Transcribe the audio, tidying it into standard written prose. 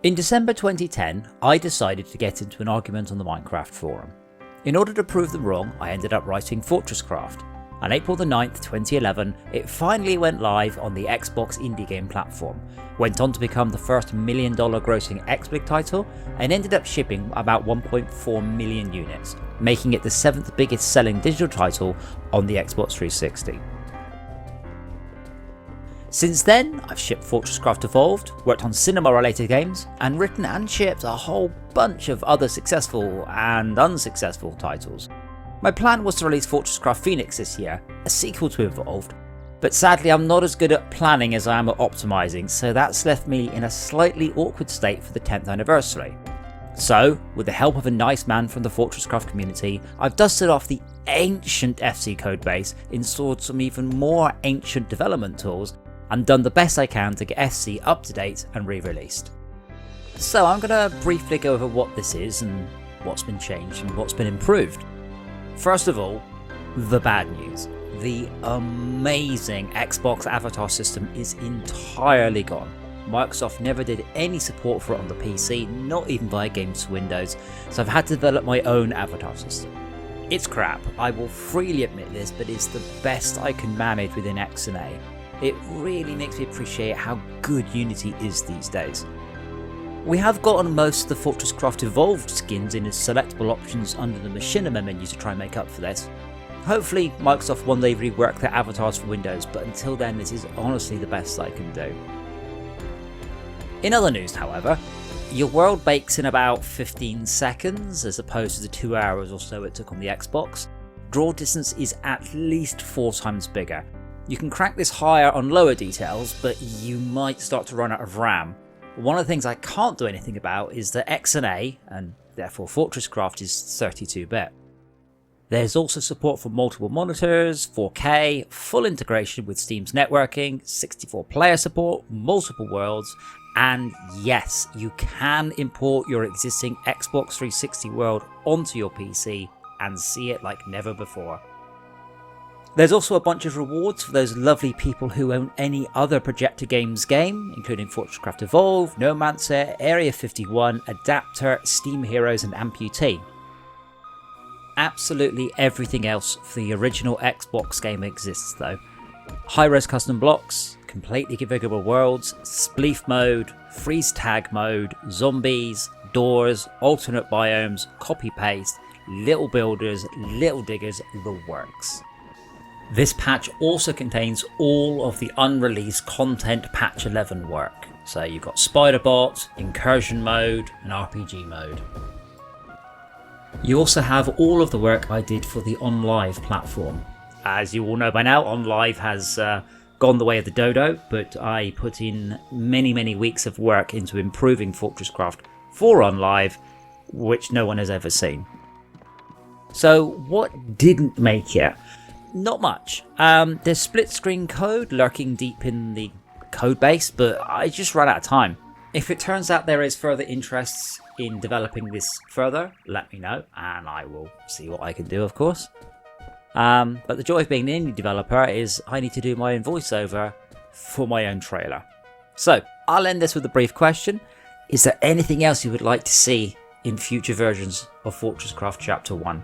In December 2010, I decided to get into an argument on the Minecraft forum. In order to prove them wrong, I ended up writing FortressCraft. On April the 9th, 2011, it finally went live on the Xbox indie game platform, went on to become the first $1 million grossing XBLIG title, and ended up shipping about 1.4 million units, making it the 7th biggest selling digital title on the Xbox 360. Since then, I've shipped FortressCraft Evolved, worked on cinema related games, and written and shipped a whole bunch of other successful and unsuccessful titles. My plan was to release FortressCraft Phoenix this year, a sequel to Evolved, but sadly I'm not as good at planning as I am at optimising, so that's left me in a slightly awkward state for the 10th anniversary. So, with the help of a nice man from the FortressCraft community, I've dusted off the ancient FC codebase, installed some even more ancient development tools, and done the best I can to get FC up to date and re-released. So I'm going to briefly go over what this is and what's been changed and what's been improved. First of all, the bad news. The amazing Xbox avatar system is entirely gone. Microsoft never did any support for it on the PC, not even via Games for Windows, so I've had to develop my own avatar system. It's crap, I will freely admit this, but it's the best I can manage within XNA. It really makes me appreciate how good Unity is these days. We have gotten most of the FortressCraft Evolved skins in as selectable options under the machinima menu to try and make up for this. Hopefully Microsoft one day rework their avatars for Windows, but until then this is honestly the best I can do. In other news however, your world bakes in about 15 seconds as opposed to the 2 hours or so it took on the Xbox. Draw distance is at least 4 times bigger. You can crank this higher on lower details, but you might start to run out of RAM. One of the things I can't do anything about is that XNA, and therefore FortressCraft, is 32-bit. There's also support for multiple monitors, 4K, full integration with Steam's networking, 64-player support, multiple worlds, and yes, you can import your existing Xbox 360 world onto your PC and see it like never before. There's also a bunch of rewards for those lovely people who own any other Projector Games game, including FortressCraft Evolve, Nomancer, Area 51, Adapter, Steam Heroes and Amputee. Absolutely everything else for the original Xbox game exists though. High-res custom blocks, completely configurable worlds, spleef mode, freeze tag mode, zombies, doors, alternate biomes, copy-paste, little builders, little diggers, the works. This patch also contains all of the unreleased content patch 11 work. So you've got Spiderbot, Incursion mode and RPG mode. You also have all of the work I did for the OnLive platform. As you all know by now, OnLive has gone the way of the dodo, but I put in many weeks of work into improving FortressCraft for OnLive, which no one has ever seen. So what didn't make it? Not much. There's split screen code lurking deep in the code base, but I just ran out of time. If it turns out there is further interests in developing this further, let me know and I will see what I can do, of course. But the joy of being an indie developer is I need to do my own voiceover for my own trailer. So I'll end this with a brief question. Is there anything else you would like to see in future versions of FortressCraft Chapter 1?